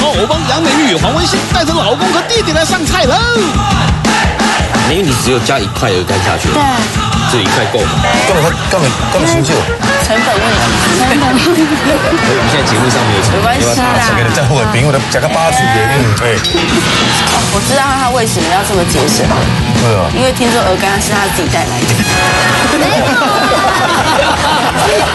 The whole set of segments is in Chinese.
偶帮杨美玉与黄文兴带着老公和弟弟来上菜喽。因为你只有加1块鹅肝下去，对，这1块够吗？根本成就。成本问题，成本。我们现在节目上没有成本，没关系啦。这个在后边，我的加个8次的，我知道他为什么要这么节省。对啊。因为听说鹅肝是他自己带来的。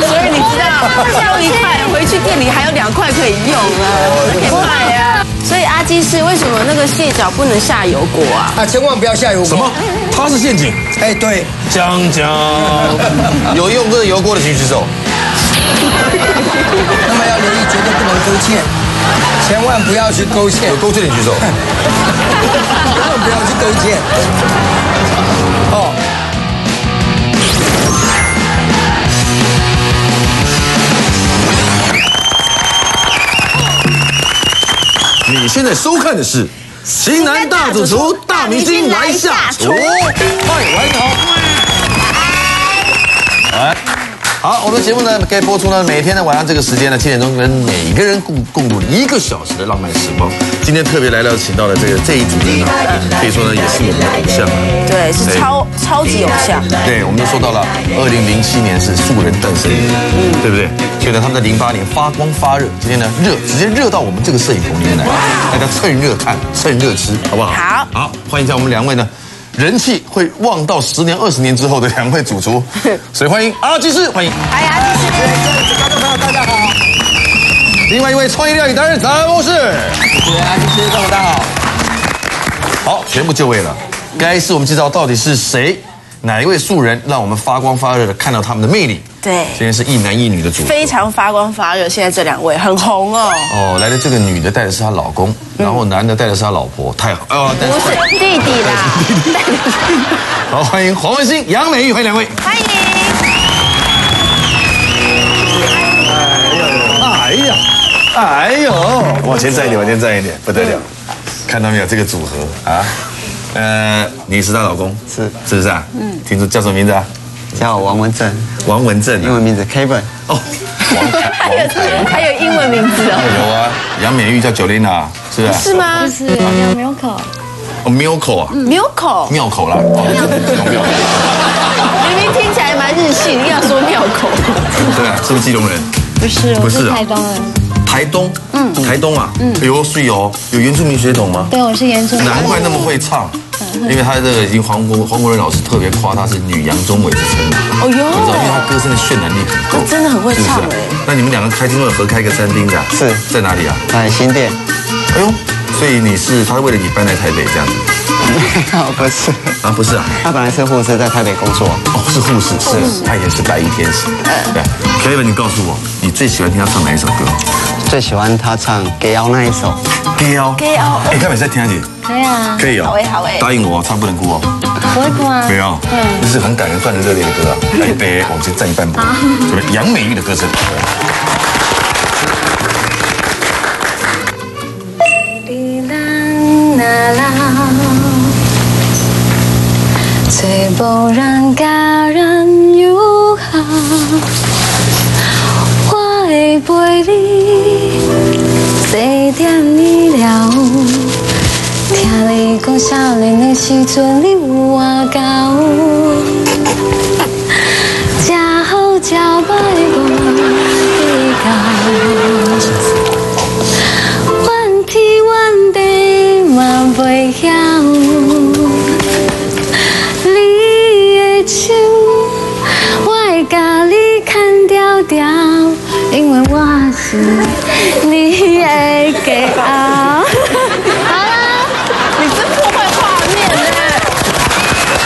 所以你知道，下1块回去店里还有2块可以用啊，可以卖啊。所以阿基师为什么那个蟹脚不能下油锅啊？啊，千万不要下油锅。什么？它是陷阱？哎，对。讲，有用过油锅的请举手。那么要留意，绝对不能勾芡，千万不要去勾芡。有勾芡的举手。千万不要去勾芡。哦。你现在收看的是《型男大主厨大明星来下厨》，欢迎好。来，好，我们的节目呢可以播出呢，每天的晚上这个时间呢7点钟，跟每个人共度1个小时的浪漫时光。今天特别来到请到的这一组人啊，可以说呢也是我们的偶像啊。对，是超级偶像。对，我们都说到了2007年是素人诞生日，对不对？所以呢，他们在08年发光发热，今天呢直接热到我们这个摄影棚里面来，大家趁热看，趁热吃，好不好？好，欢迎一下我们2位呢。人气会旺到10年、20年之后的2位主厨，所以欢迎阿基师，欢迎。嗨，阿基师，观众朋友大家好。另外一位创意料理达人张博士，谢谢阿基师，大家好。好，全部就位了。该是我们介绍到底是谁，哪一位素人让我们发光发热的看到他们的魅力？对，今天是一男一女的主厨，非常发光发热。现在这2位很红哦。哦，来的这个女的带的是她老公，然后男的带的是她老婆，太好哦，不是弟弟啦。好，欢迎黄文兴、杨美玉，欢迎2位，欢迎。哎呦，往前站一点，不得了！看到没有这个组合啊？你是她老公，是不是啊？听说叫什么名字啊？叫王文正，王文正，英文名字 Kevin。哦，还有英文名字哦。有啊，杨美玉叫 Jolina， 是不是？是吗？不是，叫 Milko。哦 ，Milko 啊 ，Milko， 庙口啦，庙口。明明听起来蛮日系，你要说庙口。对啊，是不是基隆人？不是，我是台东人。台东，台东啊，有水哦，有原住民血统吗？对，我是原住民。难怪那么会唱，因为他这个已经黄国仁老师特别夸他是女杨宗纬之称。哦哟，你知道，因为他歌声的渲染力很够，真的很会唱哎。那你们2个开今后合开个餐厅的？是在哪里啊？在新店。哎呦，所以他为了你搬来台北这样子？不是啊，不是啊，他本来是护士，在台北工作。哦，是护士，是，他也是白衣天使。对 ，Kevin， 你告诉我，你最喜欢听他唱哪一首歌？最喜欢他唱《给腰》那一首。给腰，哎，可不可以再听一点？可以啊，可以哦。好哎，答应我，唱不能哭哦。不会哭啊。没有，这是很感人、赚人热烈的歌啊。来，别往前站一半步。杨美玉的歌声。最不让家人友好，我会陪你坐点你了。听你讲少年的时阵你有偌高，吃好吃歹我计较，怨天怨地嘛袂晓。因为我是你的骄傲。好啦，你真破坏画面呢，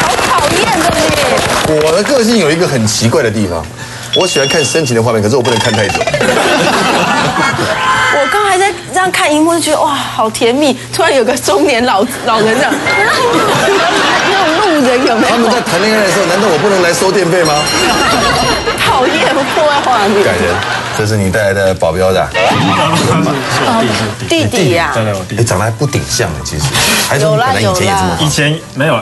好讨厌的你。我的个性有一个很奇怪的地方，我喜欢看深情的画面，可是我不能看太久。我刚还在这样看荧幕，就觉得哇，好甜蜜。突然有个中年老人这样，那种路人有没有？他们在谈恋爱的时候，难道我不能来收电费吗？讨厌，破坏画面。感人，这是你带来的保镖的。弟弟呀，哎，长得还不顶像呢，其实。还是你本来以前也这么好？以前没有，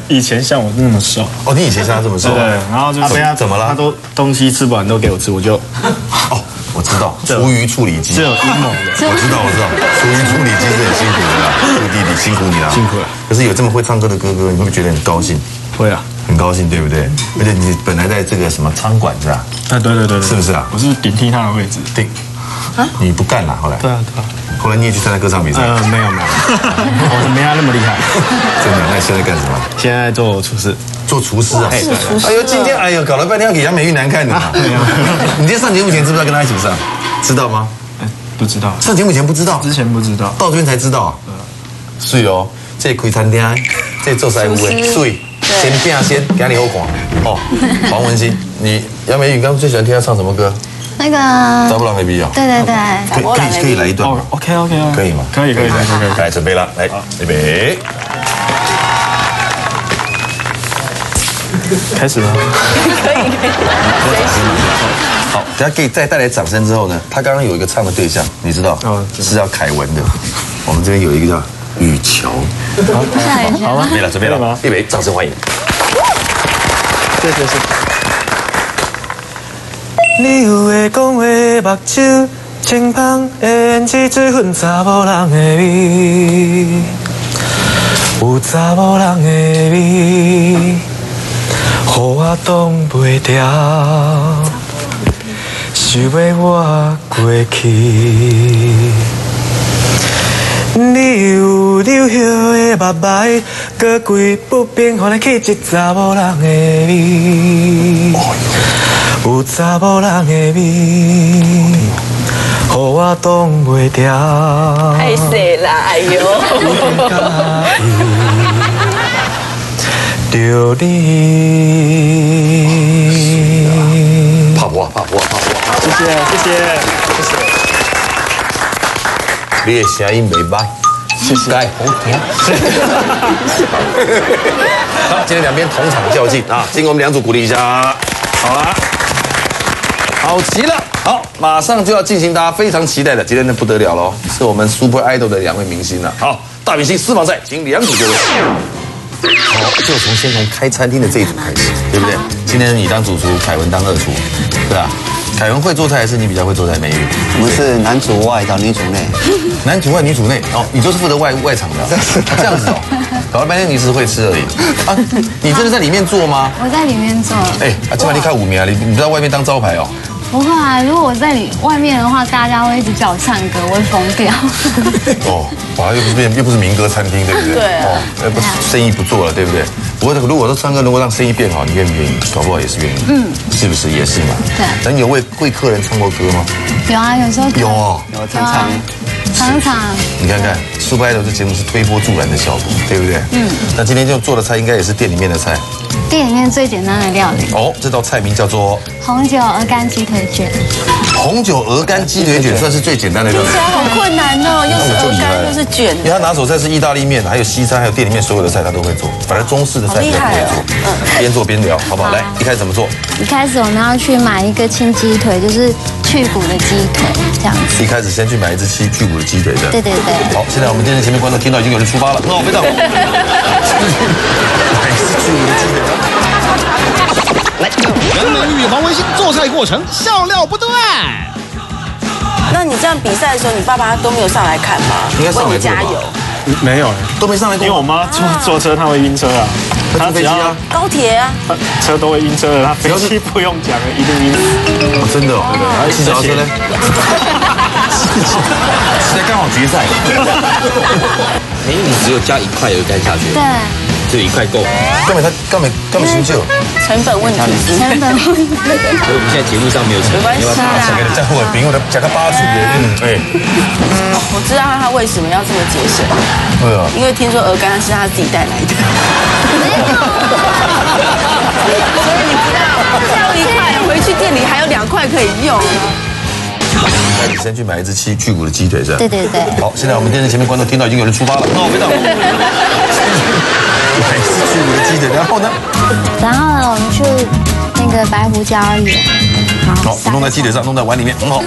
以前像我那么瘦。哦，你以前像他这么瘦？对，然后就被他怎么了？他都东西吃不完都给我吃，我就。哦，我知道道，厨余处理机是有阴谋的。我知道，厨余处理机是很辛苦的啦，陆弟弟辛苦你了，辛苦了。可是有这么会唱歌的哥哥，你会不会觉得很高兴？会啊，很高兴，对不对？而且你本来在这个什么仓管是吧？啊，对，是不是啊？我是顶替他的位置。对，你不干了，后来？对啊。后来你也去参加歌唱比赛？没有，我没他那么厉害。真的？那你现在干什么？现在做厨师。做厨师啊？哎呦，今天搞了半天要给杨美玉难看的嘛。你今天上节目前知不知道跟他一起上？知道吗？不知道。上节目前不知道？之前不知道，到这边才知道。是哦，这开餐厅，这做师傅的，所以先变先，给你好看哦。黄文欣，你杨美玉，你刚刚最喜欢听他唱什么歌？那个找不到黑皮哦。对，可以来一段。OK，可以吗？可以。来，准备了，来，预备。开始吗？可以。好，等下可以再带来掌声之后呢，他刚刚有一个唱的对象，你知道？是要凯文的。我们这边有一个叫雨乔。好啊，准备了，预备，掌声欢迎。谢谢。你有会讲话目睭清芳，会胭脂水粉查某人的味，有查某人的味，予我挡袂牢，想要我过去。你有流血的目睭，搁规不平，予你气质查某人的味。有查某人的味，予我挡袂牢。太细啦，哎呦！着你。怕不？谢谢。你的声音袂歹，谢谢。来，红婷。好，今天两边同场较劲啊，经过我们两组鼓励一下。好了。好极了，好，马上就要进行大家非常期待的，今天的不得了喽，是我们 Super Idol 的两位明星了。好，大明星私房菜，请两组就位。好，就先从开餐厅的这一组开始，对不对？今天你当主厨，凯文当二厨，对吧？凯文会做菜还是你比较会做菜？美玉，我们是男主外到女主内，男主外女主内哦，你就是负责外场的，这样子哦。搞了半天你只是会吃而已啊！你真的在里面做吗？我在里面做。今晚你看5名啊，你不在外面当招牌哦。不会啊，如果我在外面的话，大家会一直叫我唱歌，我会疯掉。哇，又不是民歌餐厅，对不对？对啊。不生意不做了，对不对？不过如果说唱歌能够让生意变好，你愿不愿意？搞不好也是愿意。是不是也是嘛？对。那你有为客人唱过歌吗？有啊，有时候有哦，常常。你看看 Super Idol 这节目是推波助澜的效果，对不对？那今天就做的菜应该也是店里面的菜。店里面最简单的料理哦，这道菜名叫做红酒鹅肝鸡腿卷。红酒鹅肝鸡腿卷算是最简单的料理，听起来好困难哦，又是鹅肝又是卷。因为他拿手菜是意大利面，还有西餐，还有店里面所有的菜他都会做，反正中式的菜他不会做。边做边聊，好不好？来，一开始怎么做？一开始我们要去买一个清鸡腿，就是去骨的鸡腿，这样子。一开始先去买一只去骨的鸡腿的。对。好，现在我们电视前面观众听到已经有人出发了，很好，非常好。买一只去骨的鸡腿。来，杨美玉与黄文欣做菜过程笑料不断。那你这样比赛的时候，你爸爸都没有上来看吗？应该上来为你加油。没有，都没上来过。因为我妈坐车，她会晕车啊。她飞机啊，高铁啊，车都会晕车的。她飞机不用讲了，一定晕。真的哦，对。骑脚踏车呢？现在刚好决赛。你只有加1块鹅肝下去。对。只有1块够。干嘛新旧？成本问题。所以我们现在节目上没有成本。没关系啦。这样我饼我的加个8组的，我知道他为什么要这么节省。对啊。因为听说鹅肝是他自己带来的。所以你知道，交1块回去店里还有2块可以用。那你先去买一只去骨的鸡腿是吧？对。好，现在我们电视前面观众听到已经有人出发了，很好，非常好。买一只去骨的鸡腿，然后呢？然后呢，我们去那个白胡椒盐，好，弄在鸡腿上，弄在碗里面，很好。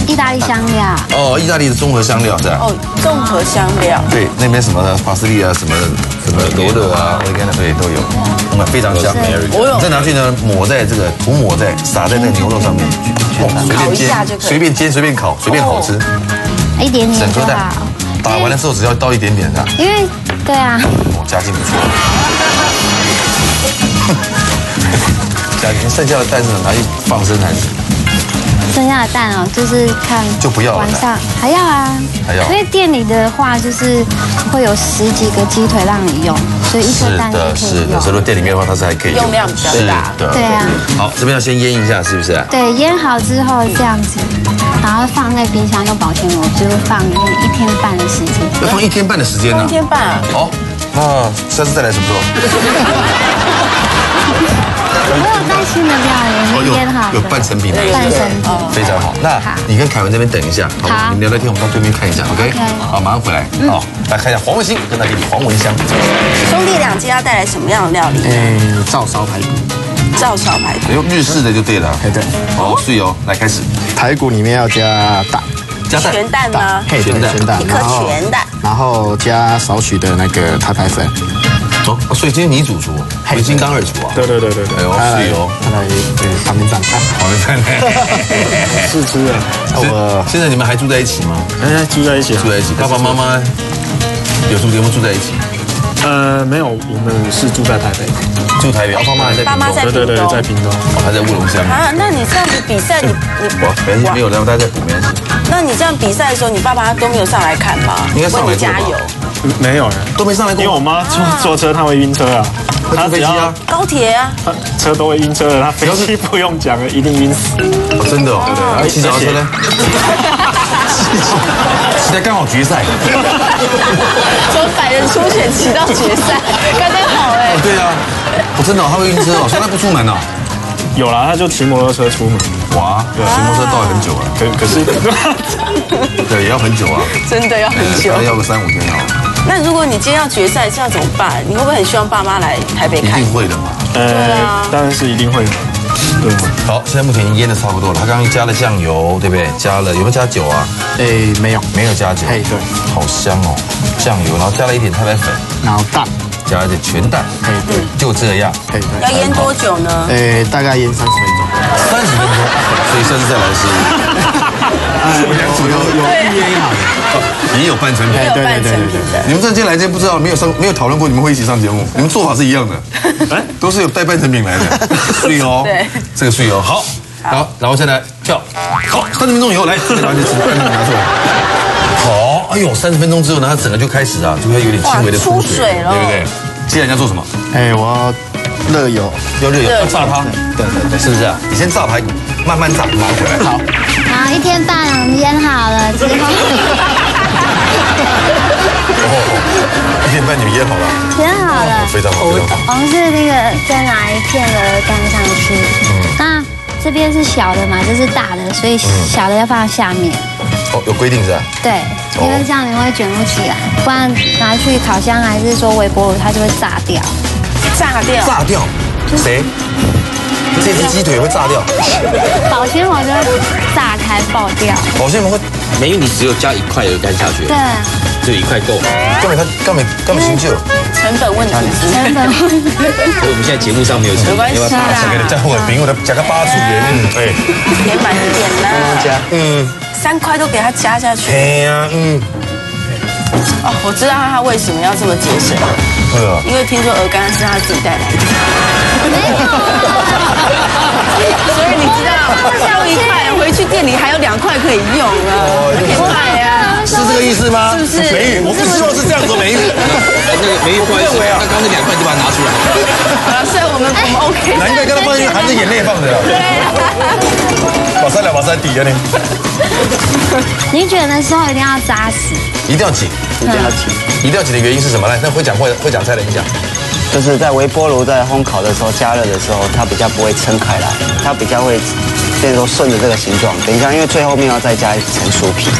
意大利香料。哦，意大利的综合香料是吧？哦，综合香料。对，那边什么呢？法斯利啊，什么什么罗勒啊、oregano 对都有，非常香。你再拿去呢，涂抹在撒在那个牛肉上面，随便煎、随便煎、随便烤、随便好吃。一点点就好。打完了之后只要倒一点点的。因为对啊。家境不错。家境剩下的蛋是拿去放生还是？剩下的蛋哦，就是看就不要晚上还要啊，还要。因为店里的话就是会有10几个鸡腿让你用，所以一颗蛋就可以用。是的，所以说店里面的话它是还可以用量比较大。对啊。好，这边要先腌一下，是不是？对，腌好之后这样子，然后放在冰箱用保鲜膜，就是放1天半的时间。要放1天半的时间呢？1天半啊。好，那下次再来什么时候？我有带新的料，也腌好，有半成品的，半成品，非常好。那你跟凯文这边等一下，好不好？你们聊聊天，我们到对面看一下 ，OK？ 好，马上回来。好，来看一下黄文兴跟他弟弟黄文香。兄弟俩今天要带来什么样的料理？照烧排骨。照烧排骨，用日式的就对了。对。好，所以来开始。排骨里面要加蛋。加蛋。全蛋吗？全蛋。一颗全蛋。然后加少许的那个太白粉。哦，所以今天你主厨，你金刚二厨啊？对。哎呦，是哦，他来旁边站看，旁边站试吃啊。我现在你们还住在一起吗？住在一起。爸爸妈妈有没有住在一起？没有，我们是住在台北。住台北，爸妈还在屏东。对，在屏东。还在乌龙乡。啊，那你这样子比赛，你没有，大家在补没关系。那你这样比赛的时候，你爸爸都没有上来看吗？应该上来加油。没有，都没上来过。因为我妈坐车，她会晕车啊。她坐飞机啊，高铁啊，车都会晕车的。她飞机不用讲了，一定晕死。真的哦，对。骑脚踏车呢？骑在刚好决赛。从100人初选骑到决赛，刚刚好哎。对啊，我真的他会晕车哦，所以他不出门哦。有啦，他就骑摩托车出门。哇，骑摩托车倒很久了。可是，对，也要很久啊。真的要很久，要个3-5天哦。那如果你今天要决赛，这样怎么办？你会不会很希望爸妈来台北看？一定会的嘛。对啊，当然是一定会的。对。好，现在目前已经腌的差不多了。他刚刚加了酱油，对不对？加了有没有加酒啊？没有加酒。对。好香哦，酱油，然后加了一点太白粉，然后蛋。加一点全蛋，对，就这样。要腌多久呢？大概腌30分钟。30分钟，所以下次再来是。有预腌好的，也有半成品，对。你们这今天来这不知道没有讨论过，你们会一起上节目，你们做法是一样的，都是有带半成品来的，碎哦，对，这个碎哦，好，然后现在跳，好，30分钟以后来，这个拿出来。好，哎呦，30分钟之后呢，它整个就开始啊，就会有点轻微的出水了，对不对？接下来要做什么？我要热油，要炸它，对，是不是啊？你先炸排骨，慢慢炸，马上回来。好，然后1天半腌好了之后，1天半你们腌好了？腌好了，非常好。我们是那个再拿1片的干上去，那这边是小的嘛，这是大的，所以小的要放在下面。哦，有规定是吧？对，因为这样你会卷不起来，不然拿去烤箱还是说微波炉，它就会炸掉。炸掉？谁？这只鸡腿会炸掉？保鲜膜就会炸开爆掉。保鲜膜会？没，你只有加1块鹅肝下去。对。只有1块够。根本行就。成本问题。所以我们现在节目上没有成本。没关系啦。再换个饼，我加个8出元，点满一点啦。3块都给它加下去。对呀，哦，我知道他为什么要这么节省。对啊。因为听说鹅肝是他自己带来的。所以你知道，下午1块回去店里还有2块可以用啊，可以卖啊。是这个意思吗？是不是？美玉，我不希望是这样子，美玉。那个美玉不好意思，他刚刚那2块就把它拿出来。所以我们 OK。难怪刚刚放进去含着眼泪放的。对。把3抵了呢。你卷的时候一定要扎实，一定要紧，一定要紧的原因是什么呢？那会讲菜的你讲。就是在微波炉在烘烤的时候加热的时候，它比较不会撑开来，它比较会这种顺着这个形状。等一下，因为最后面要再加一层酥皮，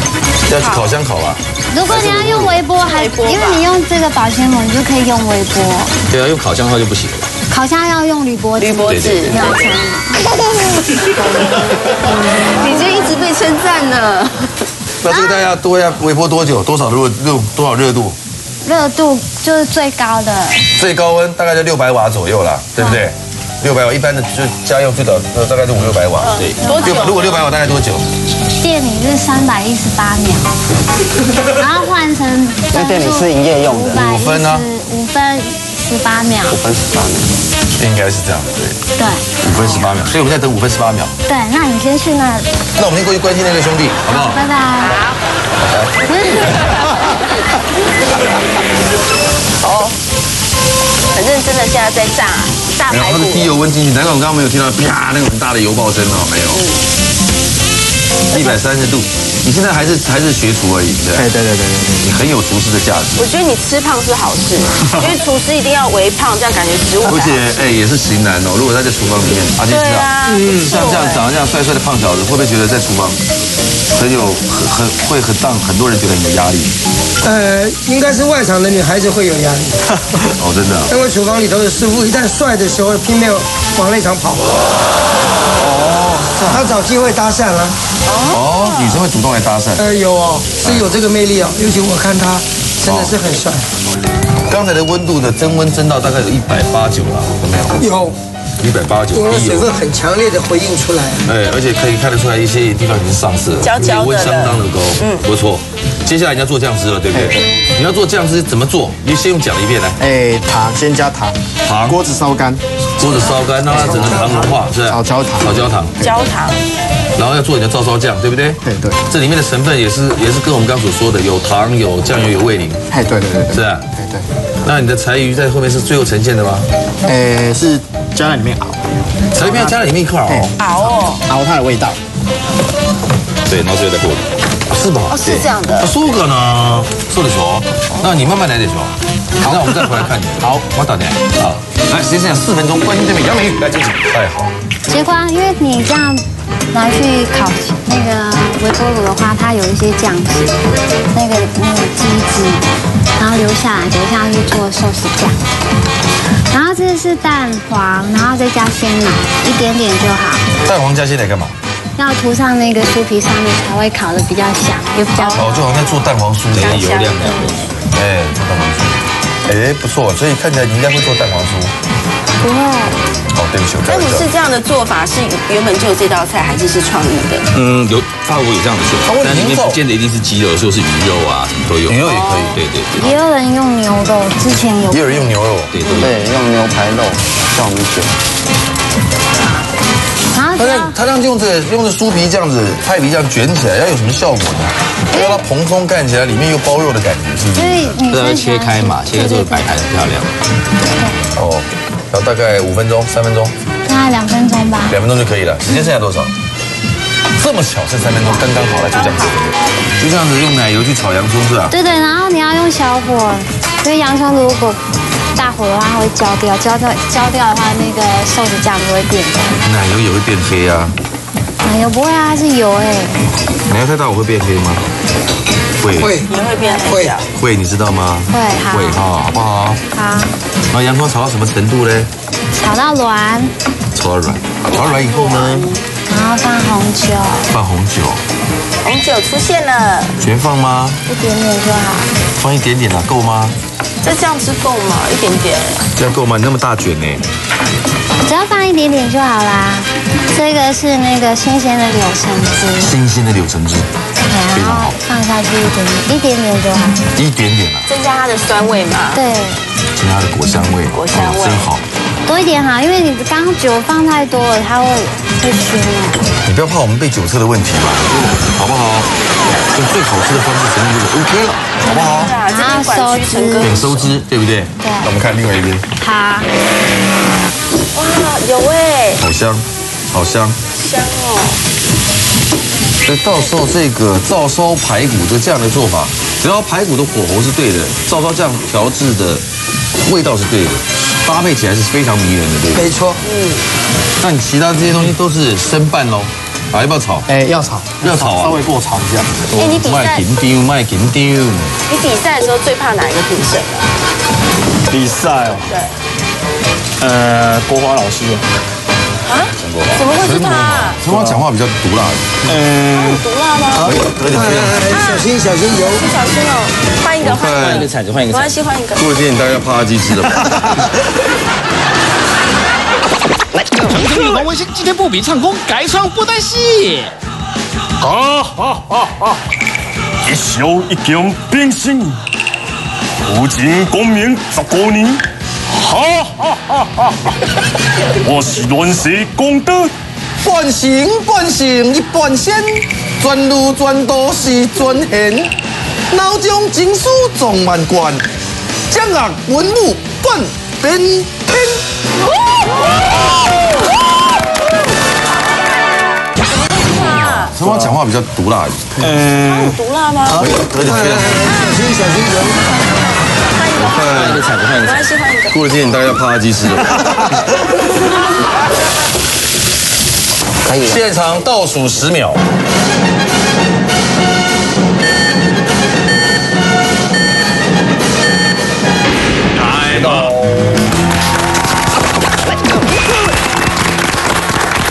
要去烤箱烤啊。如果你要用微波，因为你用这个保鲜膜，你就可以用微波。对啊，用烤箱的话就不行了。烤箱要用铝箔纸，要称。你就一直被称赞呢。那这个大家都要微波多久？多少热度？热度就是最高的。最高温大概就600瓦左右啦，对不对？600瓦，一般的就家用最早大概就500-600瓦。对，多久？如果600瓦大概多久？店里是318秒，然后换成那店里是营业用的5分呢？5分18秒。5分18秒。应该是这样，对。对。 5分18秒，所以我们在等5分18秒。对，那你先去那。那我们先过去关心那个兄弟，好不好？拜拜。哦，很认真的现在在炸没有，排骨。它是低油温进去，难怪我刚刚没有听到啪那个很大的油爆声哦，没有。130度，你现在还是学厨而已，对。对，你很有厨师的价值。我觉得你吃胖是好事，因为厨师一定要微胖，这样感觉食物。而且也是型男哦。如果他在厨房里面，阿基师啊，像这样长得这样帅帅的胖小子，会不会觉得在厨房会很多人觉得很有压力？应该是外场的女孩子会有压力。哦，真的。因为厨房里头的师傅一旦帅的时候，拼命往内场跑。他找机会搭讪了。哦，女生会主动来搭讪。有哦，是有这个魅力哦，尤其我看他真的是很帅。刚才的温度的增温增到大概有189了，有没有？有。189，因为水分很强烈的回应出来。而且可以看得出来一些地方已经上色了，焦焦的，温相当的高，不错。接下来你要做酱汁了，对不对？你要做酱汁怎么做？你先用讲一遍来。糖先加糖，锅子烧干，让它整个糖融化，是吧？炒焦糖，然后要做你的照烧酱，对不对？对。这里面的成分也是跟我们刚所说的，有糖、有酱油、有味淋。对，是啊。对。那你的柴鱼在后面是最后呈现的吗？是加在里面熬。柴鱼要加在里面一块熬它的味道。对，然后最后再过滤。是吧？是这样的。そうかな。そうでしょ。那你慢慢来でしょ。好，那我们再回来看你。好，我打点。好，来，时间剩下4分钟，关心这边杨美玉来进行。太好。结果因为你这样拿去烤那个微波炉的话，它有一些酱汁，那个鸡汁，然后留下来，等一下去做寿司酱。然后这是蛋黄，然后再加鲜奶，一点点就好。蛋黄加鲜奶干嘛？要涂上那个酥皮上面才会烤得比较香，也比较好。就好像做蛋黄酥一样，油亮的。做蛋黄酥。不错，所以看起来你应该会做蛋黄酥。不会。对不起，那你是这样的做法是原本就有这道菜，还是创意的？有法国有这样的做法，但里面不见得一定是鸡肉，有时候是鱼肉啊，什么都有。鱼肉也可以，对。也有人用牛肉，之前有。也有人用牛肉，对，用牛排肉，像我们选。他这样用这酥皮这样子，派皮这样卷起来，要有什么效果呢？要让它蓬松，看起来里面又包肉的感觉，是不是？这要切开嘛，切开之后摆盘很漂亮。然后大概5分钟、3分钟，大概2分钟吧。2分钟就可以了。时间剩下多少？这么巧，剩3分钟，刚刚好来就这样子。就这样子用奶油去炒洋葱是吧？对，然后你要用小火，因为洋葱如果大火的话它会焦掉，焦掉的话那个寿司酱就会变黑。奶油也会变黑啊？奶油不会啊，它是油奶油太大我会变黑吗？会，也会变黑的。会，你知道吗？会好不好？好。然后洋葱炒到什么程度嘞？炒到软。炒到软以后呢？然后放红酒。红酒出现了。全放吗？一点点就好。放一点点啊，够吗？这酱汁够吗？一点点。这样够吗？你那么大卷呢？只要放一点点就好啦。这个是那个新鲜的柳橙汁。非常好。放下去一点点就好。一点点啊。增加它的酸味嘛。对。增加它的果香味。真好。多一点好，因为你刚刚酒放太多了，它会熏啊。你不要怕我们被酒测的问题嘛，好不好？用最好吃的方式呈现这个 OK 了，好不好？然后收汁。点收汁，对不对？对。那我们看另外一边。好。哇，有哎。好香。香哦。所以到时候这个照烧排骨就这样的做法，只要排骨的火候是对的，照烧酱调制的味道是对的，搭配起来是非常迷人的，对不对？没错。那你其他这些东西都是生拌喽？要不要炒？要炒，稍微过炒一下。你比赛？卖紧丢。你比赛的时候最怕哪一个评审？比赛哦。对。国华老师。啊？怎么会是他？陈华讲话比较毒辣。毒辣吗？小心油！小心哦！欢迎换一个，换一个铲子，换一个。没关系，换一个。顾姐，你大概要怕阿基师了吧？成天与黄文兴今天不比唱功，改唱布袋戏。一笑一经冰心，古今功名15年。我是乱世功德，半成半成一半仙，转路转道是转贤，脑中经书壮万贯，将乐文武半边天。什么讲话比较毒辣？他有毒辣吗？得点非常。小心人。换一个铲子，换一个。没关系，换一个。顾姐，你大概要怕阿基师了吧？可以了。现场倒数10秒。来吧。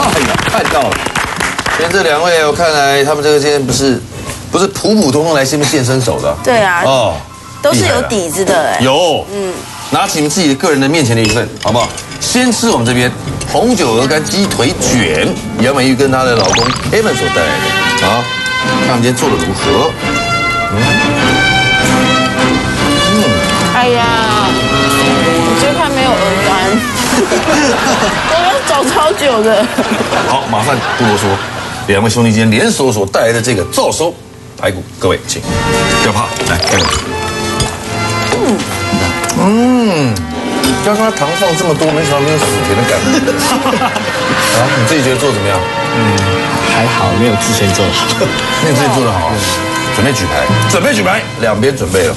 哎呀，看到了。今天这2位，我看来他们这个今天不是普普通通来现身手的。对啊。哦，都是有底子的哎。有，拿起你们自己个人的面前的一份，好不好？先吃我们这边红酒鹅肝鸡腿卷，杨美玉跟她的老公 Evan 所带来的。好，看我们今天做的如何？哎呀，我这块没有鹅肝，我要找超久的。好，马上不啰嗦，2位兄弟今天联手所带来的这个照收排骨，各位请，不要怕，来干！刚刚糖放这么多，没想到没有死甜的感觉。啊，你自己觉得做怎么样？还好，没有之前做的好。那你自己做的好，准备举牌，准备举牌，两边准备了。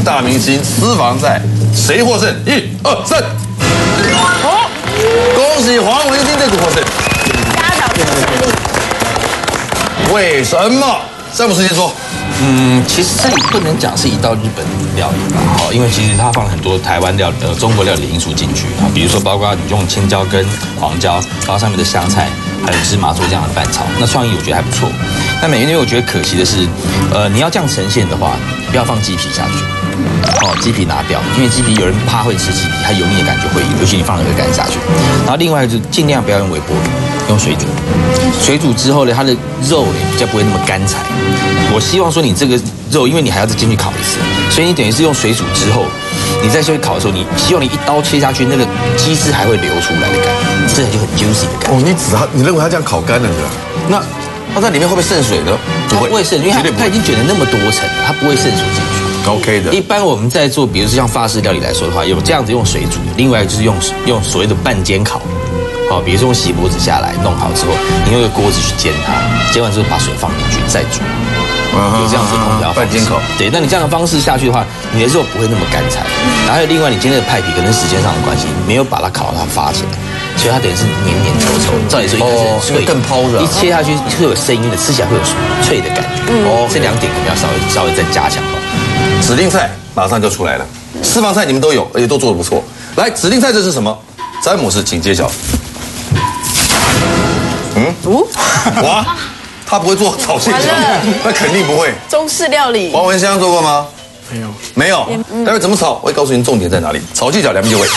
大明星私房菜，谁获胜？1、2、3。好，恭喜黄文兴这组获胜。压倒性胜利。为什么？詹姆斯先说。其实这里不能讲是一道日本料理吧，好，因为其实它放了很多台湾中国料理的因素进去啊，比如说包括你用青椒跟黄椒，然后上面的香菜还有芝麻做这样的拌炒，那创意我觉得还不错。那因为我觉得可惜的是，你要这样呈现的话，不要放鸡皮下去，鸡皮拿掉，因为鸡皮有人怕会吃鸡皮，它油腻的感觉会有，尤其你放了鹅肝下去。然后另外就是尽量不要用微波炉，用水煮。水煮之后呢，它的肉呢比较不会那么干柴。我希望说你这个肉，因为你还要再进去烤一次，所以你等于是用水煮之后，你再去烤的时候，你希望你一刀切下去，那个鸡汁还会流出来的感觉，吃起来就很 juicy 的感觉。哦，你认为它这样烤干了是吧？那它在里面会不会渗水呢？不会渗，因为它已经卷了那么多层，它不会渗水进去。OK 的。一般我们在做，比如说像法式料理来说的话，有这样子用水煮的，另外就是用所谓的半煎烤。好，比如说用锡箔纸下来弄好之后，你用一个锅子去煎它，煎完之后把水放进去再煮，有这样子的烹调半煎烤。对，那你这样的方式下去的话，你的肉不会那么干柴。然后还有另外，你煎那个派皮可能时间上的关系，没有把它烤到它发起来，所以它等于是黏黏稠稠。照理说应该是很脆，更抛着。一切下去会有声音的，吃起来会有脆的感觉。这2点我们要稍微再加强哦。指定菜马上就出来了，私房菜你们都有，而且都做得不错。来，指定菜这是什么？詹姆斯，请揭晓。哇，他不会做炒蟹脚，那肯定不会。中式料理。黄文香做过吗？没有。待会怎么炒？我会告诉您重点在哪里。炒蟹脚2边就位。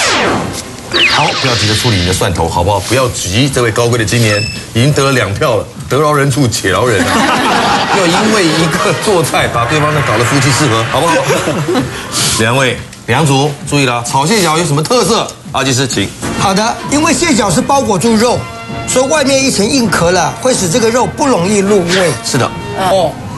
好，不要急着处理你的蒜头，好不好？不要急，这位高贵的青年已经得了2票了，得饶人处且饶人啊！要因为一个做菜把对方搞得夫妻失和，好不好？2位2组注意了，炒蟹脚有什么特色？阿基师，请。好的，因为蟹脚是包裹住肉，所以外面一层硬壳了，会使这个肉不容易入味。是的。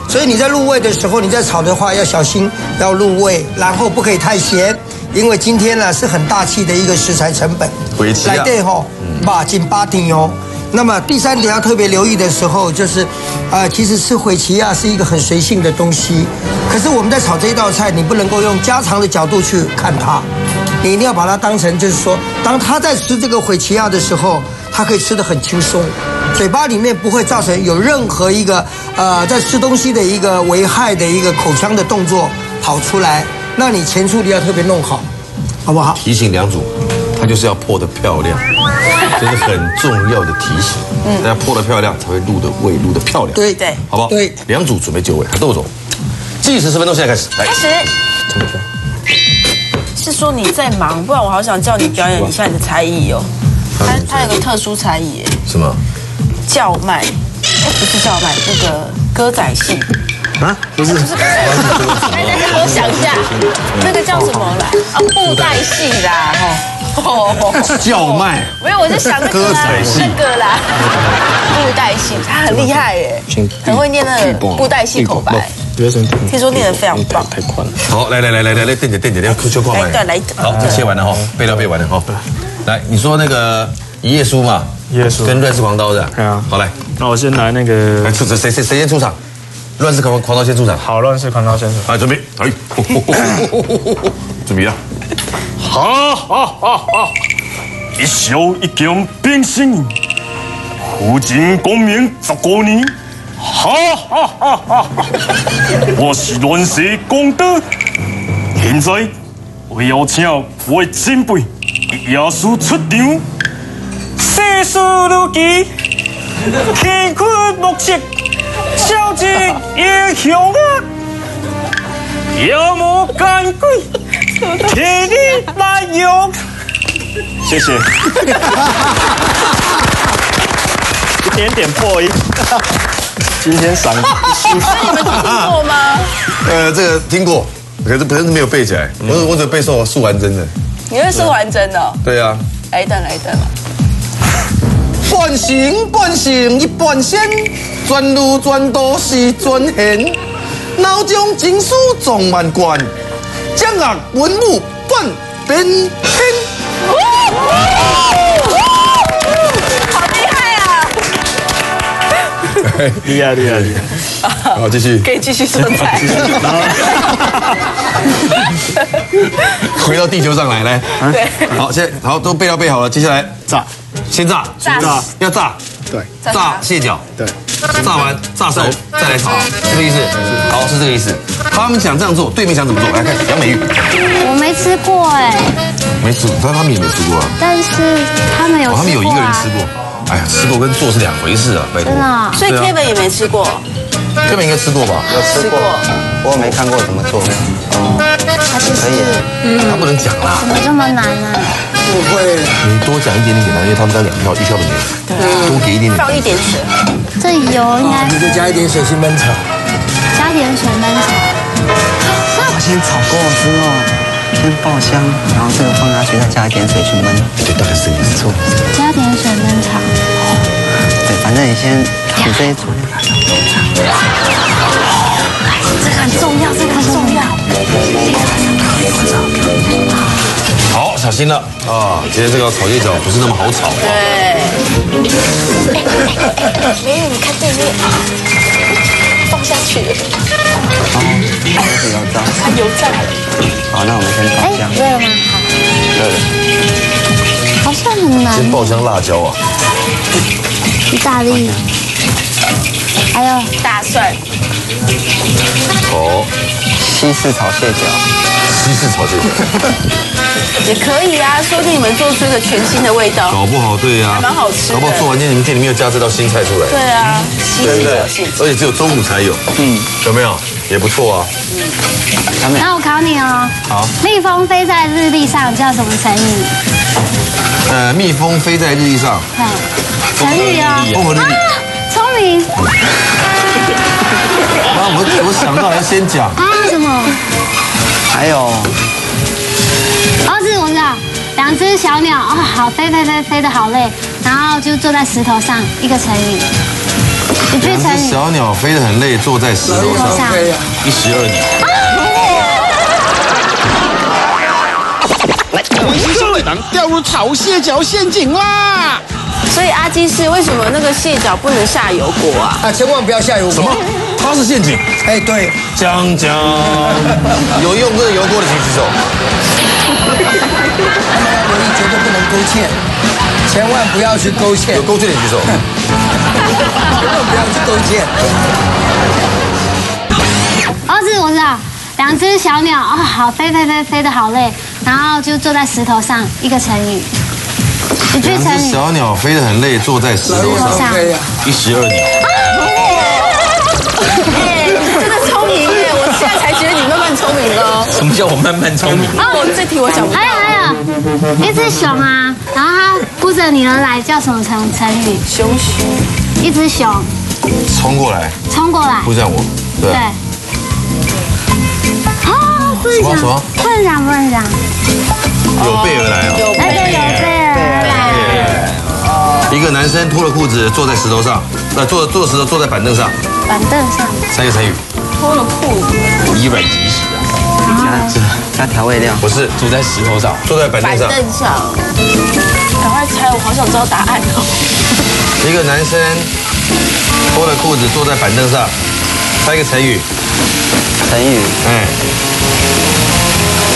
所以你在入味的时候，你在炒的话要小心，要入味，然后不可以太咸，因为今天呢是很大气的一个食材成本。回气啊。来对吼，把斤8丁哦。那么第3点要特别留意的时候，就是其实吃回旗啊是一个很随性的东西，可是我们在炒这一道菜，你不能够用家常的角度去看它，你一定要把它当成就是说，当他在吃这个回旗啊的时候，他可以吃得很轻松，嘴巴里面不会造成有任何一个在吃东西的一个危害的一个口腔的动作跑出来，那你前处理要特别弄好，好不好？提醒2组，它就是要破得漂亮。这是很重要的提醒，大家破得漂亮才会入的味，入的漂亮。对，好不好？对， 2组准备就位，豆总，计时10分钟，现在开始，来。开始。是说你在忙，不然我好想叫你表演一下你的才艺哦。他有个特殊才艺耶。什么？叫卖，不是叫卖，那个歌仔戏。啊，不是。我想一下，那个叫什么啦？啊，布袋戏啦，叫卖。没有，我就想那个啦，那个啦，布袋戏，他很厉害耶，很会念那个布袋戏口白。听说念得非常棒。太宽了。好，来，垫姐，要就过来。来一段。好，切完了哈，备料备完了哈。来，你说那个一页书嘛？一页书。跟乱世狂刀的。对啊。好来，那我先来那个。来，谁先出场？乱世狂刀先出场。好，乱世狂刀先出场。来，准备，哎，准备了。好，一笑一江变心，古今功名15年。哈！我是乱世狂刀，现在我要请我的前辈耶稣出场。世事如棋，乾坤莫测，小子英雄啊！妖魔赶鬼，替你来用。谢谢。一点点破音。今天赏那你们听过吗？这个听过，可是没有背起来。我只背受素还真的。你会素还真的？对啊。来一段嘛。半成一半仙，转路转道是转贤。脑中经书壮万贯，将乐文武半边天。厉害！好，继续。可以继续说菜。回到地球上来，对。好，现在好都备料备好了，接下来炸，先炸，要炸，对，炸蟹脚，对，炸完炸熟再来炒，是这个意思。好，是这个意思。他们想这样做，对面想怎么做？来看杨美玉。我没吃过哎。没吃，他们也没吃过啊。但是他们有，他们有一个人吃过。哎呀，吃过跟做是两回事啊，拜托。真的。所以 Kevin 也没吃过。Kevin 应该吃过吧？有吃过，我没看过怎么做。他就是可以。他不能讲啦。怎么这么难呢？不会。你多讲一点点给他，因为他们家2票，1票都没有。对。多给一点点。放一点水。这油应该。你就加一点水去焖炒。加点水焖炒。我先炒过之后，先爆香，然后这个放下去，再加一点水去焖。对，大概是这个意思。加点水焖炒。对，反正你这一煮。这个很重要，这个很重要。好，小心了啊！今天这个炒蟹脚不是那么好炒。对。美女，你看对面，放下去。油炸。它油炸了。好，那我们先爆香。热了吗？热了。好像很难。先爆香辣椒啊。意大利。还有大蒜。哦。西式炒蟹脚。西式炒蟹脚。也可以啊，说不定你们做出一个全新的味道。搞不好对呀，蛮好吃的。搞不好做完店，你们店里面又加这道新菜出来。对啊，西式炒蟹脚。而且只有中午才有。有没有？也不错啊。那我考你哦。好。蜜蜂飞在日历上叫什么成语？蜜蜂飞在日历上。成语啊。风和日丽。聪明。我想到要先讲。啊什么？还有。哦，这我知道，2只小鸟哦，好飞得好累，然后就坐在石头上，一个成语。一句成语。2只小鸟飞得很累，坐在石头上。一石二鸟。文心小队党掉入炒蟹脚陷阱啦！所以阿基师为什么那个蟹脚不能下油锅啊？千万不要下油锅。什么？它是陷阱？哎，对。讲有用过油锅的请举手。他们要留意，绝对不能勾芡，千万不要去勾芡。有勾芡的举手。千万不要去勾芡。哦，这我知道，2只小鸟哦，好飞得好累，然后就坐在石头上，一个成语。一句成语。2只小鸟飞得很累，坐在石头上，一石二鸟。真的聪明耶！我现在明哦。什么叫我慢慢聪明？哦，这题我讲不到。还有，一只熊啊，然后它扑着你而来，叫什么成语？熊。一只熊冲过来，扑向我，对。啊，不能讲，不能讲，不能讲。有备而来哦。有备而来。一个男生脱了裤子坐在石头上，坐石头坐在板凳上。板凳上。3个成语。脱了裤子。以软击石啊。加调味料。不是，坐在石头上，坐在板凳上。赶快猜，我好想知道答案哦。一个男生脱了裤子坐在板凳上，猜一个成语。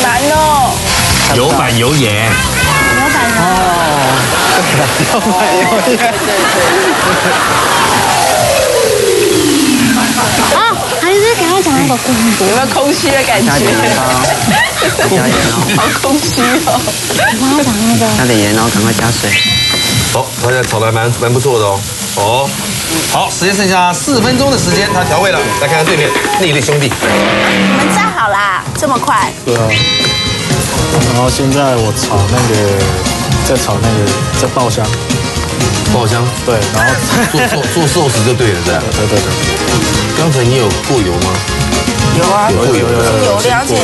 难哦。有板有眼。还是赶快讲那个故事。有没有空虚的感觉？好空虚哦。赶快讲那个。加点盐，然后赶快加水。好，他现在炒得蛮不错的哦。好，时间剩下4分钟的时间，他调味了。来看看对面那一对兄弟。你们炸好啦，这么快？对啊。然后现在我炒那个，在炒那个，在爆香。爆香。对，然后做寿司就对了，是吧？对。刚才你有过油吗？有啊，有油量，而且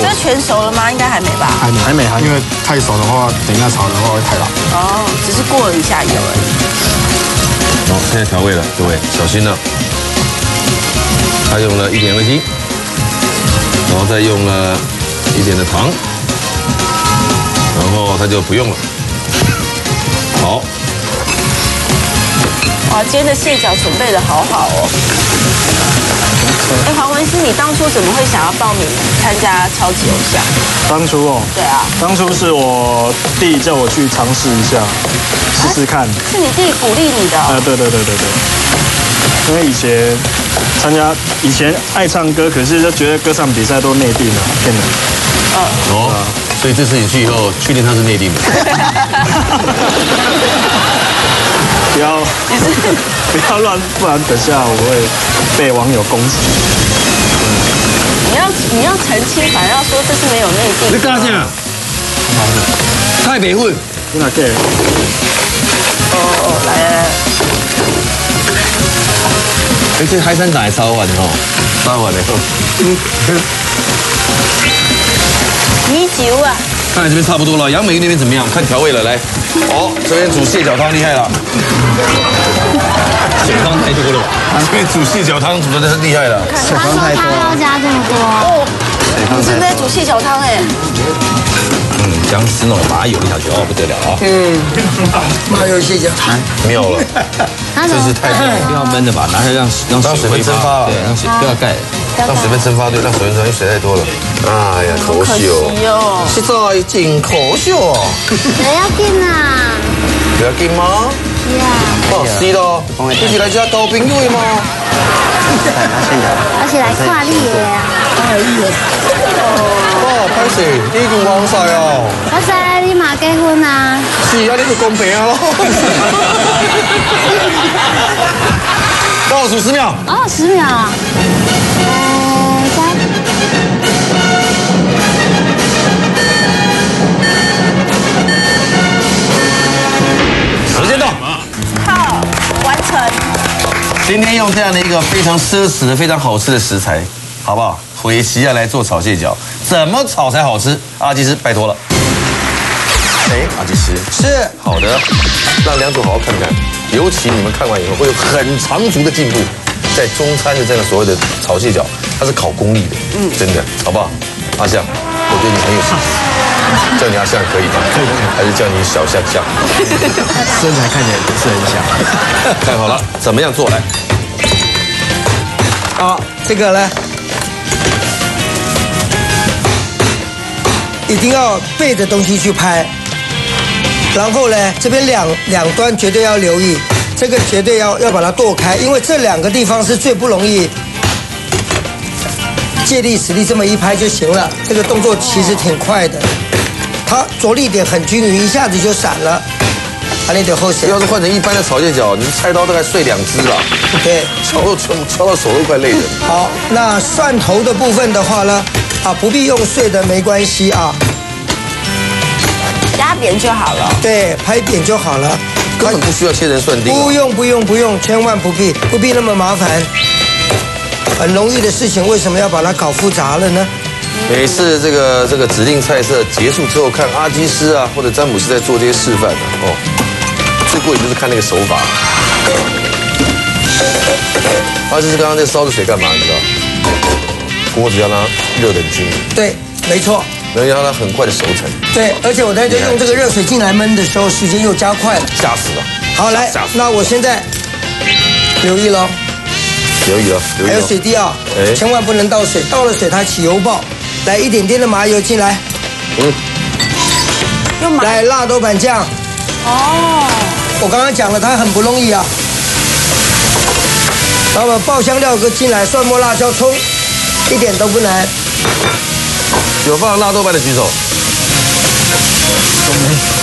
这全熟了吗？应该还没吧？还没，因为太熟的话，等一下炒的话会太老。哦，只是过了一下油而已。好，现在调味了，各位小心了。他用了1点味精，然后再用了1点的糖，然后他就不用了。好。哇，今天的蟹脚准备的好好哦。黄文熙，你当初怎么会想要报名参加超级偶像？当初哦，对啊，当初是我弟叫我去尝试一下，试试看。是你弟鼓励你的哦？对。因为以前爱唱歌，可是就觉得歌唱比赛都内定了，骗人。所以这次你去以后，确定他是内定的。不要乱，不然等下我会被网友攻击。你要澄清，反正要说这是没有内定。你干啥？太北混。你哪个？来。这海参仔超完哦，超完了。米酒啊。看来这边差不多了，杨美玉那边怎么样？看调味了，来。这边煮蟹脚汤厉害了。水汤太多了吧？这边煮蟹脚汤煮的真是厉害了。水汤太多，要加这么多。哦，你真的在煮蟹脚汤哎。姜丝那种麻油一下去不得了啊！麻油蟹脚汤妙了，真是太妙了！不要焖的吧，拿下让水分蒸发了，对，让水不要盖，让水分蒸发，对，让水分蒸发，因为水太多了。哎呀，可惜哦，实在真可惜哦。不要紧啊！不要紧吗？是咯，你是来这交朋友的吗？而且来跨历的呀！歹势，你已经忘晒哦。我知你嘛结婚啊？是啊，你就公平啊咯。倒数10秒。10秒啊。时间到。好，完成。今天用这样的一个非常奢侈的、非常好吃的食材，好不好？回齐要来做炒蟹脚，怎么炒才好吃？阿基师，拜托了。阿基师是好的，让两组好好看看，尤其你们看完以后会有很长足的进步。在中餐的这个所谓的炒蟹脚，它是考功力的，真的，好不好？阿相，我对你很有信心，叫你阿相可以吗？还是叫你小相相？身材看起来不是很小。看好了，怎么样做来？这个呢，一定要背着东西去拍，然后呢，这边两端绝对要留意，这个绝对要把它剁开，因为这2个地方是最不容易借力使力这么一拍就行了。这个动作其实挺快的，它着力点很均匀，一下子就闪了。你得后手。要是换成一般的炒蟹脚，你菜刀大概碎2只了。对，敲到手都快累了。好，那蒜头的部分的话呢，不必用碎的没关系啊，压扁就好了。对，拍扁就好了，根本不需要切成蒜丁。不用，千万不必那么麻烦，很容易的事情，为什么要把它搞复杂了呢？每次这个指定菜色结束之后，看阿基师啊或者詹姆斯在做这些示范的哦，最过瘾就是看那个手法。阿基师刚刚在烧着水干嘛？你知道？锅子要让它热得很均匀。对，没错。能让它很快的熟成。对，而且我在这用这个热水进来焖的时候，时间又加快了。吓死了！好，来，那我现在留意喽。留意了，还有水滴啊，千万不能倒水，倒了水它起油爆。来一点点的麻油进来，来辣豆瓣酱。哦，我刚刚讲了，它很不容易啊。然后把爆香料进来，蒜末、辣椒、葱，一点都不难。有放辣豆瓣的举手。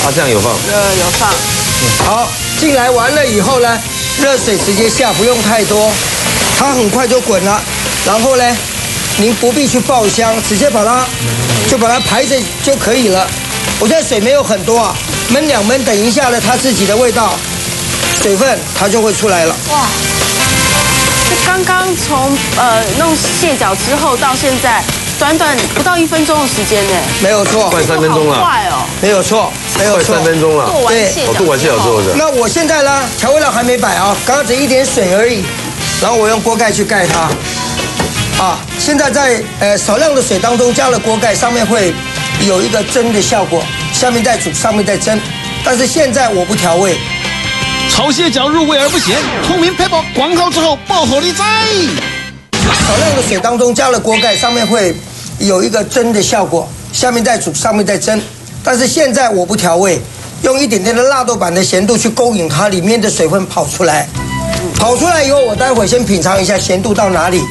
阿酱有放。有放。好，进来完了以后呢，热水直接下，不用太多，它很快就滚了。然后呢，您不必去爆香，直接把它排着就可以了。我现在水没有很多啊，焖两焖，等一下呢，它自己的味道、水分它就会出来了。哇！这刚刚从弄蟹脚之后到现在，短不到1分钟的时间呢。没有错，快3分钟了。快哦！没有错，快3分钟了。剁完蟹脚之后的。那我现在呢，调味料还没摆啊，刚刚只一点水而已，然后我用锅盖去盖它。啊，现在在少量的水当中加了锅盖，上面会有一个蒸的效果，下面再煮，上面再蒸。但是现在我不调味，炒蟹脚入味而不咸，聪明配包广告之后爆火力在。少量的水当中加了锅盖，上面会有一个蒸的效果，下面再煮，上面再蒸。但是现在我不调味，用一点点的辣豆瓣的咸度去勾引它里面的水分跑出来。跑出来以后，我待会先品尝一下咸度到哪里。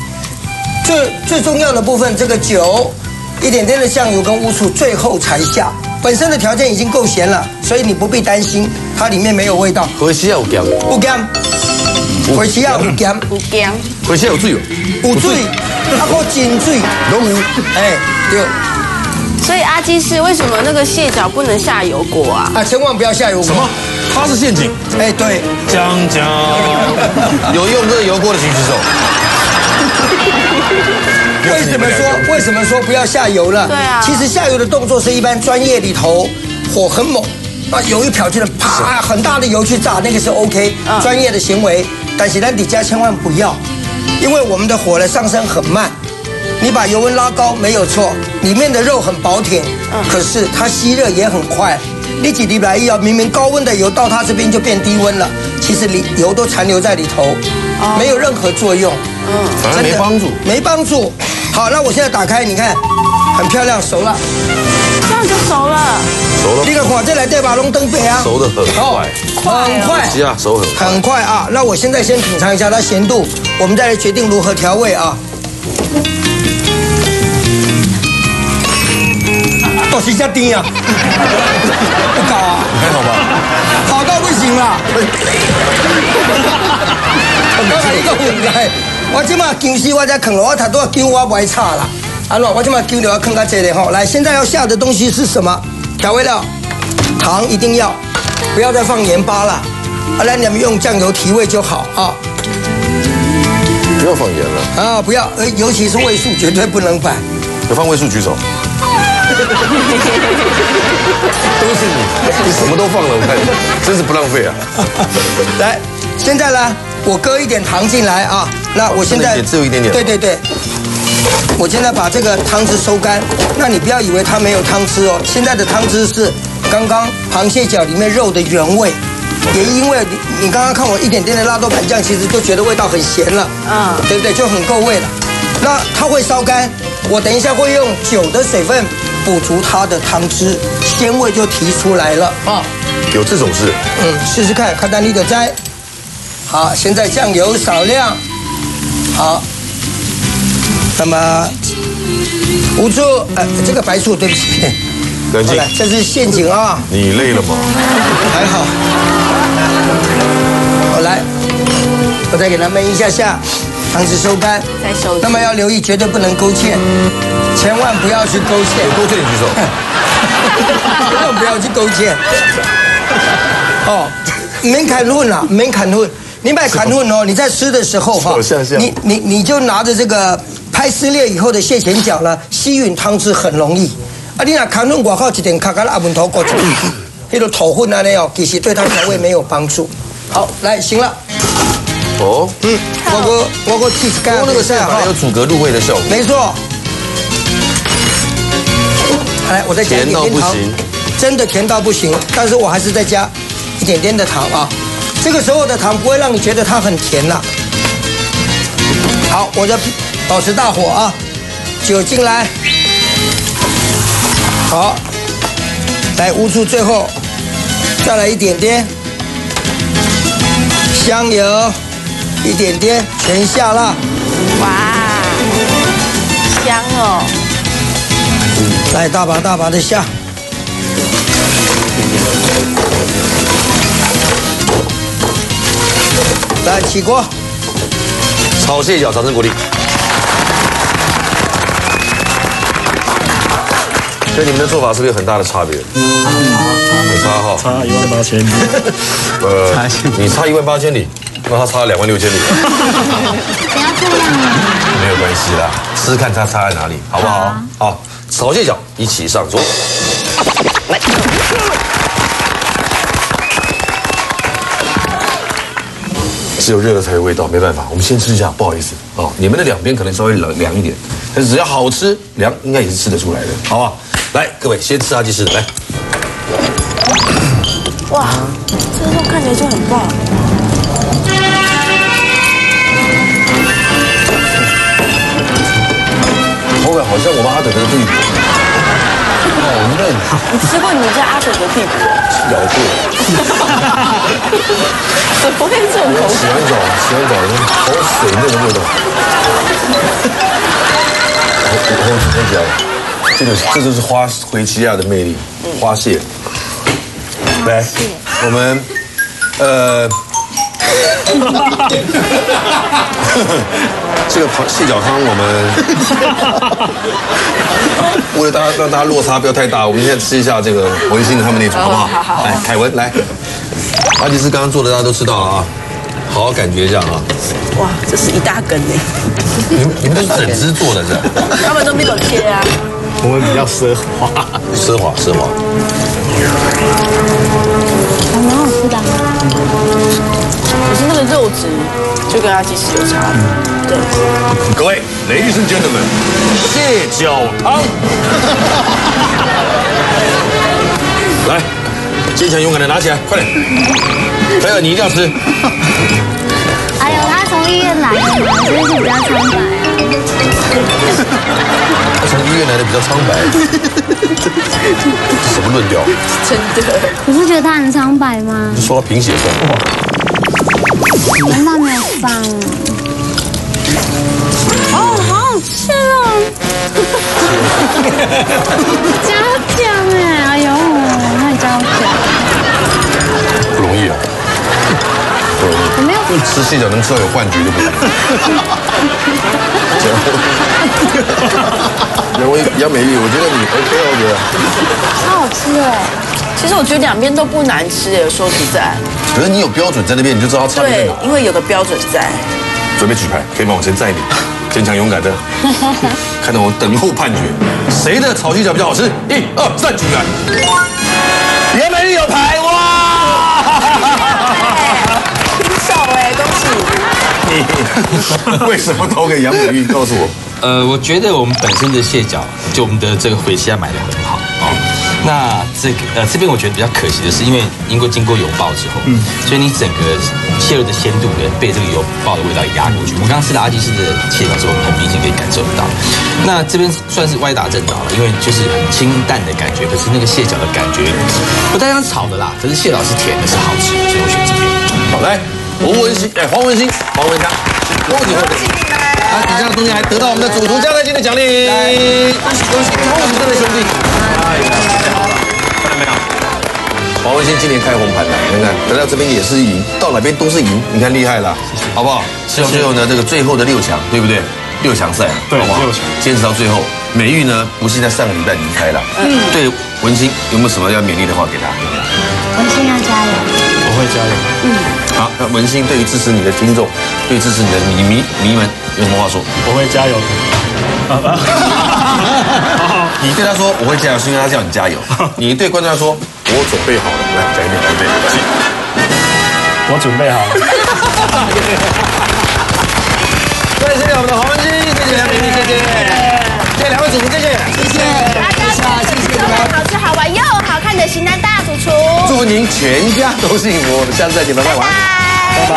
最重要的部分，这个酒，一点点的酱油跟乌醋，最后才下。本身的条件已经够咸了，所以你不必担心它里面没有味道。回西有咸，不咸。回西有咸，不咸。回西有水哦，有水，还有真水，拢有。哎，对。所以阿基师为什么那个蟹脚不能下油锅啊？啊，千万不要下油锅。什么？它是陷阱。哎，对。讲有用这个油锅的请举手。为什么说不要下油了？对啊，其实下油的动作是一般专业里头火很猛，那油一瞟进来，啪，很大的油去炸，那个是 OK，专业的行为。但是咱底下千万不要，因为我们的火呢上升很慢，你把油温拉高没有错，里面的肉很薄挺，可是它吸热也很快。你几滴来要明明高温的油到它这边就变低温了，其实油都残留在里头，没有任何作用。反而没帮助，没帮助。好，那我现在打开，你看，很漂亮，熟了，这样就熟了。熟了。你看，看这来对吧？龙灯北啊，熟得很快，很快，是啊，熟很快啊。那我现在先品尝一下它咸度，我们再来决定如何调味啊。都是下低啊，不高啊，还好吧？好到不行啦。我来一个混来，我今嘛姜丝我才啃了，我太多姜我不爱炒啦。啊喏，我今嘛姜就要啃到这里吼。来，现在要下的东西是什么？调味料，糖一定要，不要再放盐巴了。啊，来你们用酱油提味就好啊。不要放盐了啊，不要，尤其是味素绝对不能摆。有放味素举手。都是你什么都放了，我看真是不浪费啊！来，现在呢，我搁一点糖进来啊。那我现在只有一点点。对，我现在把这个汤汁收干。那你不要以为它没有汤汁哦，现在的汤汁是刚刚螃蟹脚里面肉的原味。也因为你刚刚看我一点点的辣豆瓣酱，其实就觉得味道很咸了，对不对？就很够味了。那它会烧干，我等一下会用酒的水分补足它的汤汁，鲜味就提出来了啊。有这种事？试试看，看看你的摘。好，现在酱油少量，好。那么乌醋，这个白醋对不起，冷静，这是陷阱啊。你累了吗？还好。我来，我再给它焖一下下。汤匙收干，再收。那么要留意，绝对不能勾芡，千万不要去勾芡。勾芡你举手。千万不要去勾芡。哦，没砍混啦，没砍混。你买砍混哦，你在吃的时候哈，你就拿着这个拍撕裂以后的蟹钳角呢，吸吮汤汁很容易。啊，你若砍混外口一点卡卡的阿文头过去，那个头混啊那哦，其实对它调味没有帮助。好，来行了。哦，我个气干，那个菜还有阻隔入味的效果。没错。来，我再加一点点糖，真的甜到不行，但是我还是再加一点点的糖啊。这个时候的糖不会让你觉得它很甜啦。好，我就保持大火啊，酒进来，好，来煨出最后，再来一点点香油，一点点，全下了。哇，香哦！来大把大把的下。来起锅，炒蟹脚，掌声鼓励。所以你们的做法是不是有很大的差别？有差哈，差18000里。你差18000里，那他差26000里。不要这样啊！没有关系啦，吃看它差在哪里，好不好？好，炒蟹脚一起上桌。来。只有热了才有味道，没办法，我们先吃一下，不好意思哦。你们的两边可能稍微凉一点，但是只要好吃，凉应该也是吃得出来的，好不好？来，各位先吃阿基师的，来。哇，这个肉看起来就很棒。口感好像我们阿德的屁股，好嫩。你吃过你们家阿德的屁股？咬过。怎么会这种口感？洗完澡好水嫩的味道。我讲，这就是回奇亚的魅力，花蟹。来，我们这个蟹脚汤我们为了让大家落差不要太大，我们现在吃一下这个文心的他们那种，好不好？好。来，凯文来，阿基师刚刚做的大家都吃到了啊，好好感觉一下啊。哇，这是一大根呢。你们都是整只做的是？他们都没有切啊。我们比较奢华。还蛮好吃的。可是那个肉质就跟阿基师有差。对。各位 ，Ladies and Gentlemen， 蟹脚汤。来，坚强勇敢的拿起来，快点！菲尔，你一定要吃。哎呦，他从医院来的，真是比较苍白。他从医院来的比较苍白，什么论调？真的。你不觉得他很苍白吗？就说他贫血算了。难道没有放？哦，好好吃哦！加酱哎，哎呦，那你加酱。不容易啊。我没有吃蟹脚能吃到有幻觉就不容易。人为比较美丽，我觉得你 OK 哦，我觉得。好好吃哎。其实我觉得两边都不难吃哎，说实在。可是你有标准在那边，你就知道它差别在哪。对，因为有个标准在。准备举牌，可以帮我先站一点，坚强勇敢的。看到我等候判决，谁的炒蟹脚比较好吃？1、2、3，举牌。袁美丽有牌哇！平手哎，恭喜！你为什么投给杨美玉？告诉我。我觉得我们本身的蟹脚，就我们的这个回虾买的很好哦。那这边我觉得比较可惜的是，因为经过油爆之后，所以你整个蟹肉的鲜度呢被这个油爆的味道压过去。我们刚刚吃的阿基师的蟹脚之后，很明显可以感受得到。那这边算是歪打正着了，因为就是很清淡的感觉，可是那个蟹脚的感觉不太像炒的啦，可是蟹脚是甜的，是好吃的，所以我选这边。好，来，黄文兴，恭喜你们！啊，底下的东西还得到我们的主厨加菜金的奖励，恭喜这位兄弟！太好了，看到没有？黄文兴今年开红盘了，你看，来到这边也是赢，到哪边都是赢，你看厉害了，好不好？吃到最后呢，这个最后的6强，对不对？6强赛，对，好不好6强，坚持到最后。美玉呢，不幸在上个礼拜离开了。对文心有没有什么要勉励的话给他？文心要加油。我会加油。好，那文心对于支持你的听众，对支持你的迷们有什么话说？我会加油。你对他说我会加油，是因为他叫你加油。你对观众说，我准备好了，来讲一遍，来一遍。我准备好了。谢谢我们的黄文心，谢谢梁美玉，谢谢。谢谢两位主厨，谢谢。谢谢大家，谢谢收看好吃好玩又好看的型男大主厨。祝福您全家都幸福，我们下次再见，拜拜，晚安。拜拜。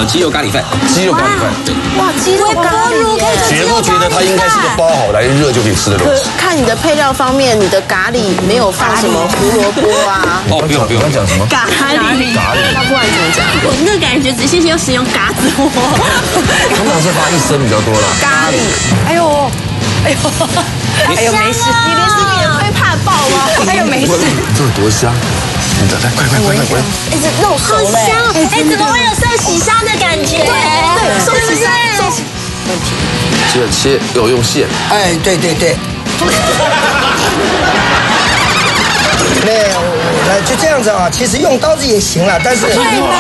鸡肉咖喱饭，鸡肉咖喱饭，对。哇，鸡肉咖喱耶！姐夫觉得它应该是个包好来热就可以吃的东西。看你的配料方面，你的咖喱没有放什么胡萝卜啊？哦，不用，刚讲什么？咖喱，那不然怎么讲？我那感觉只是要使用嘎子窝。通常是发一声比较多了。咖喱，哎呦，没事，你连自己也会怕爆吗？哎呦，没事，这有多香！你等，快！哎，这肉熟了，哎，怎么会有寿喜烧的感觉？对，寿喜烧，切有用线。哎，对。没有，就这样子啊。其实用刀子也行了，但是。对嘛？